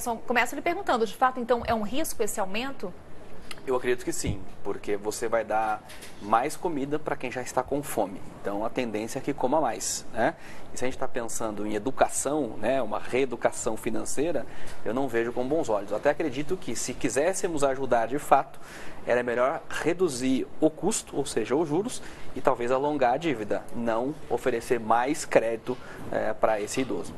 Emerson, começa lhe perguntando, de fato, então, é um risco esse aumento? Eu acredito que sim, porque você vai dar mais comida para quem já está com fome. Então, a tendência é que coma mais, né? E se a gente está pensando em educação, né, uma reeducação financeira, eu não vejo com bons olhos. Eu até acredito que, se quiséssemos ajudar de fato, era melhor reduzir o custo, ou seja, os juros, e talvez alongar a dívida, não oferecer mais crédito para esse idoso.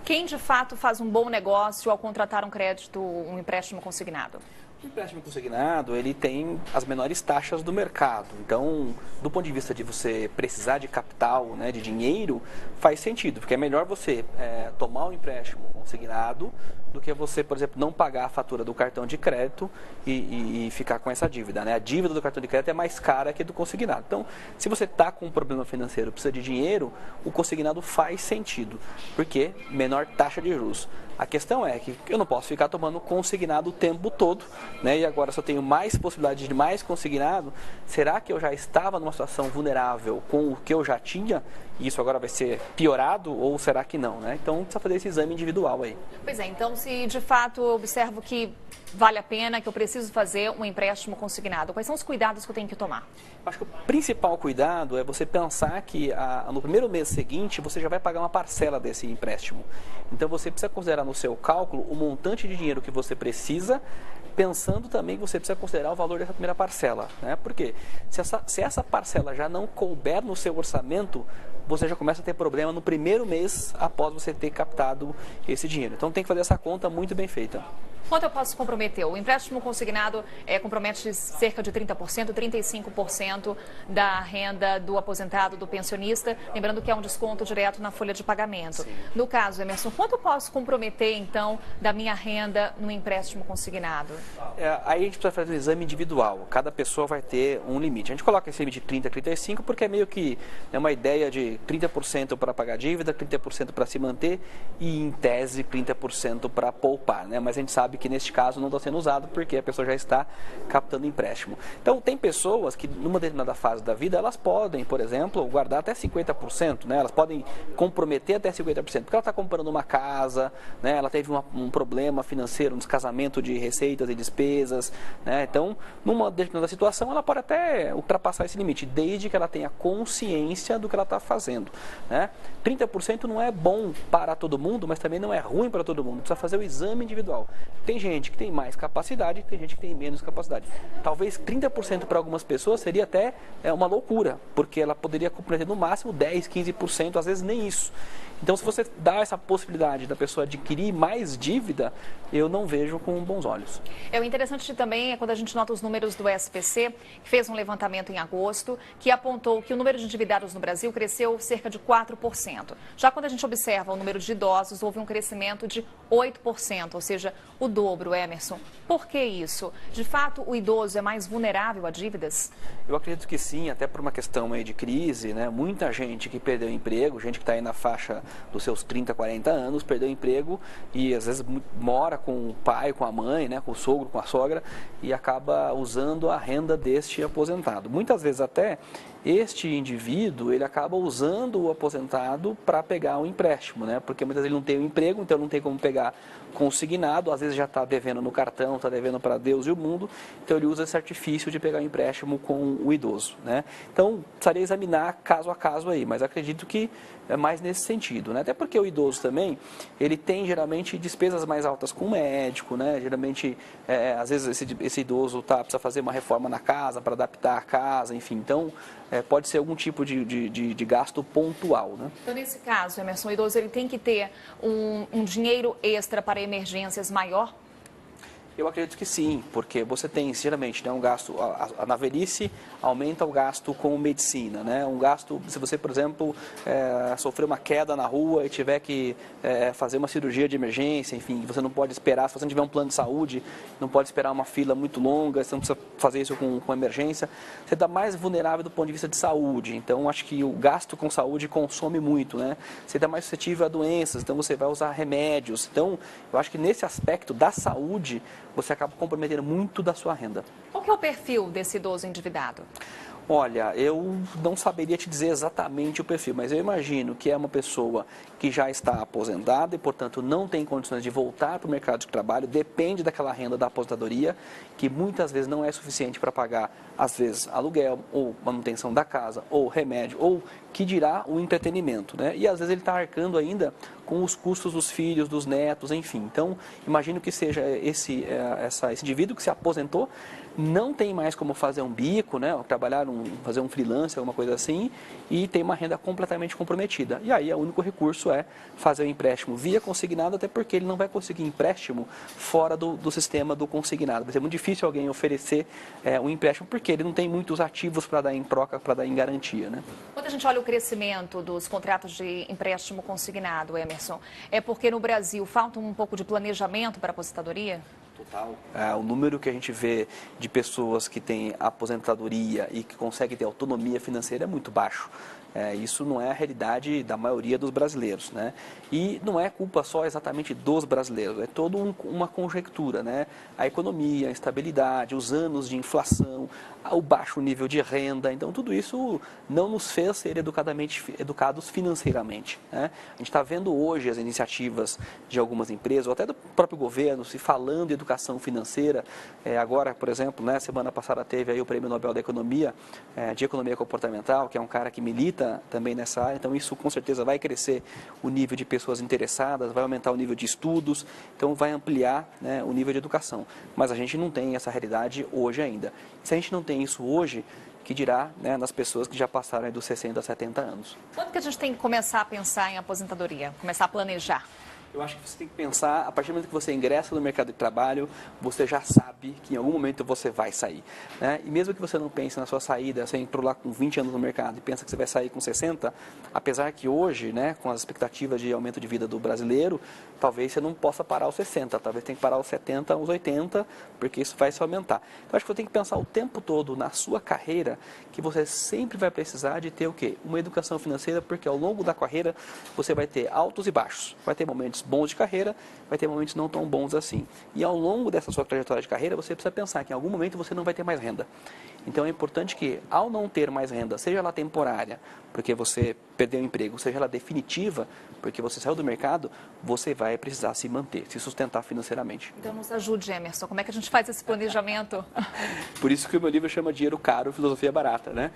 Quem de fato faz um bom negócio ao contratar um crédito, um empréstimo consignado? O empréstimo consignado, ele tem as menores taxas do mercado. Então, do ponto de vista de você precisar de capital, né, de dinheiro, faz sentido, porque é melhor você tomar um empréstimo consignado do que você, por exemplo, não pagar a fatura do cartão de crédito e ficar com essa dívida, né? A dívida do cartão de crédito é mais cara que do consignado. Então, se você está com um problema financeiro, precisa de dinheiro, o consignado faz sentido, porque menor taxa de juros. A questão é que eu não posso ficar tomando consignado o tempo todo, né? E agora só tenho mais possibilidade de mais consignado. Será que eu já estava numa situação vulnerável com o que eu já tinha e isso agora vai ser piorado, ou será que não, né? Então precisa fazer esse exame individual aí. Pois é, então se de fato eu observo que vale a pena, que eu preciso fazer um empréstimo consignado, quais são os cuidados que eu tenho que tomar? Acho que o principal cuidado é você pensar que no primeiro mês seguinte você já vai pagar uma parcela desse empréstimo. Então você precisa considerar no seu cálculo o montante de dinheiro que você precisa, pensando também que você precisa considerar o valor dessa primeira parcela, né? Porque se essa parcela já não couber no seu orçamento, você já começa a ter problema no primeiro mês após você ter captado esse dinheiro. Então tem que fazer essa conta muito bem feita. Quanto eu posso comprometer? O empréstimo consignado compromete cerca de 30%, 35% da renda do aposentado, do pensionista, lembrando que é um desconto direto na folha de pagamento. Sim. No caso, Emerson, quanto eu posso comprometer, então, da minha renda no empréstimo consignado? Aí a gente precisa fazer um exame individual. Cada pessoa vai ter um limite. A gente coloca esse limite de 30% a 35% porque é meio que uma ideia de 30% para pagar dívida, 30% para se manter e, em tese, 30% para poupar, né? Mas a gente sabe que neste caso não está sendo usado porque a pessoa já está captando empréstimo. Então tem pessoas que numa determinada fase da vida elas podem, por exemplo, guardar até 50%, né? Elas podem comprometer até 50%, porque ela está comprando uma casa, né? Ela teve um problema financeiro, um descasamento de receitas e despesas, né? Então, numa determinada situação ela pode até ultrapassar esse limite, desde que ela tenha consciência do que ela está fazendo, né? 30% não é bom para todo mundo, mas também não é ruim para todo mundo. Precisa fazer o exame individual. Tem gente que tem mais capacidade, tem gente que tem menos capacidade. Talvez 30% para algumas pessoas seria até uma loucura, porque ela poderia comprometer no máximo 10%, 15%, às vezes nem isso. Então, se você dá essa possibilidade da pessoa adquirir mais dívida, eu não vejo com bons olhos. O interessante também é quando a gente nota os números do SPC, que fez um levantamento em agosto, que apontou que o número de endividados no Brasil cresceu cerca de 4%. Já quando a gente observa o número de idosos, houve um crescimento de 8%, ou seja, o dobro, Emerson. Por que isso? De fato, o idoso é mais vulnerável a dívidas? Eu acredito que sim, até por uma questão aí de crise, né? Muita gente que perdeu emprego, gente que está aí na faixa dos seus 30, 40 anos, perdeu emprego e às vezes mora com o pai, com a mãe, né? Com o sogro, com a sogra e acaba usando a renda deste aposentado. Muitas vezes até este indivíduo, ele acaba usando o aposentado para pegar um empréstimo, né? Porque muitas vezes ele não tem um emprego, então não tem como pegar consignado, às vezes já está devendo no cartão, está devendo para Deus e o mundo, então ele usa esse artifício de pegar um empréstimo com o idoso, né? Então, precisaria examinar caso a caso aí, mas acredito que é mais nesse sentido, né? Até porque o idoso também, ele tem geralmente despesas mais altas com o médico, né? Geralmente, às vezes esse idoso precisa fazer uma reforma na casa para adaptar a casa, enfim, então pode ser algum tipo de gasto pontual, né? Então, nesse caso, Emerson, o idoso ele tem que ter um dinheiro extra para emergências maior? Eu acredito que sim, porque você tem, geralmente, né, um gasto, na velhice aumenta o gasto com medicina, né? Um gasto, se você, por exemplo, sofrer uma queda na rua e tiver que fazer uma cirurgia de emergência, enfim, você não pode esperar, se você não tiver um plano de saúde, não pode esperar uma fila muito longa, você não precisa fazer isso com emergência, você está mais vulnerável do ponto de vista de saúde, então acho que o gasto com saúde consome muito, né? Você está mais suscetível a doenças, então você vai usar remédios, então eu acho que nesse aspecto da saúde, você acaba comprometendo muito da sua renda. Qual que é o perfil desse idoso endividado? Olha, eu não saberia te dizer exatamente o perfil, mas eu imagino que é uma pessoa que já está aposentada e, portanto, não tem condições de voltar para o mercado de trabalho, depende daquela renda da aposentadoria, que muitas vezes não é suficiente para pagar, às vezes, aluguel, ou manutenção da casa, ou remédio, ou que dirá o entretenimento, né? E às vezes ele está arcando ainda com os custos dos filhos, dos netos, enfim. Então, imagino que seja esse indivíduo que se aposentou, não tem mais como fazer um bico, né? Trabalhar, fazer um freelance, alguma coisa assim, e tem uma renda completamente comprometida. E aí, o único recurso é fazer o empréstimo via consignado, até porque ele não vai conseguir empréstimo fora do sistema do consignado. Vai ser muito difícil alguém oferecer um empréstimo, porque ele não tem muitos ativos para dar em troca, para dar em garantia, né? Quando a gente olha o crescimento dos contratos de empréstimo consignado, Emerson, é porque no Brasil falta um pouco de planejamento para a aposentadoria? Total. O número que a gente vê de pessoas que têm aposentadoria e que conseguem ter autonomia financeira é muito baixo. Isso não é a realidade da maioria dos brasileiros, né? E não é culpa só exatamente dos brasileiros, é toda uma conjectura, né? A economia, a instabilidade, os anos de inflação, o baixo nível de renda, então tudo isso não nos fez ser educados financeiramente, né? A gente está vendo hoje as iniciativas de algumas empresas, ou até do próprio governo, se falando em educação financeira. Agora, por exemplo, né, semana passada teve aí o Prêmio Nobel da Economia, de Economia Comportamental, que é um cara que milita também nessa área, então isso com certeza vai crescer o nível de pessoas interessadas, vai aumentar o nível de estudos, então vai ampliar, né, o nível de educação. Mas a gente não tem essa realidade hoje ainda. Se a gente não tem isso hoje, que dirá, né, nas pessoas que já passaram aí dos 60 a 70 anos. Quando que a gente tem que começar a pensar em aposentadoria, começar a planejar? Eu acho que você tem que pensar, a partir do momento que você ingressa no mercado de trabalho, você já sabe que em algum momento você vai sair, né? E mesmo que você não pense na sua saída, você entrou lá com 20 anos no mercado e pensa que você vai sair com 60, apesar que hoje, né, com as expectativas de aumento de vida do brasileiro, talvez você não possa parar aos 60, talvez tenha que parar aos 70, aos 80, porque isso vai se aumentar. Então, acho que você tem que pensar o tempo todo na sua carreira, que você sempre vai precisar de ter o quê? Uma educação financeira, porque ao longo da carreira você vai ter altos e baixos, vai ter momentos bons de carreira, vai ter momentos não tão bons assim. E ao longo dessa sua trajetória de carreira, você precisa pensar que em algum momento você não vai ter mais renda. Então é importante que, ao não ter mais renda, seja ela temporária, porque você perdeu o emprego, seja ela definitiva, porque você saiu do mercado, você vai precisar se manter, se sustentar financeiramente. Então nos ajude, Emerson, como é que a gente faz esse planejamento? Por isso que o meu livro chama Dinheiro Caro, Filosofia Barata, né?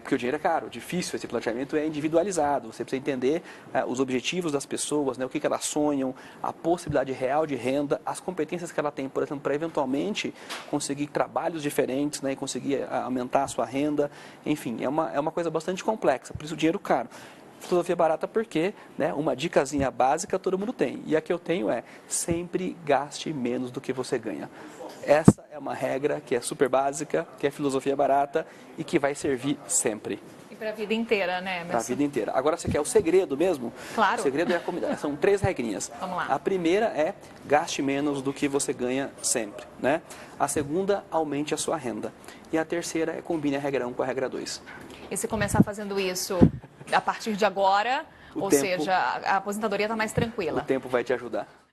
Porque o dinheiro é caro, difícil, esse planejamento é individualizado, você precisa entender os objetivos das pessoas, né? O que elas sonham, a possibilidade real de renda, as competências que ela tem, por exemplo, para eventualmente conseguir trabalhos diferentes, né? E conseguir aumentar a sua renda, enfim, é uma coisa bastante complexa, por isso o dinheiro caro. Filosofia barata porque, né, uma dicasinha básica todo mundo tem. E a que eu tenho é, sempre gaste menos do que você ganha. Essa é uma regra que é super básica, que é filosofia barata e que vai servir sempre. E para a vida inteira, né, Emerson? Para a vida inteira. Agora você quer o segredo mesmo? Claro. O segredo é a comida. São 3 regrinhas. Vamos lá. A primeira é gaste menos do que você ganha sempre, né? A segunda, aumente a sua renda. E a terceira é combine a regra 1 com a regra 2. E se começar fazendo isso a partir de agora, ou seja, a aposentadoria está mais tranquila? O tempo vai te ajudar.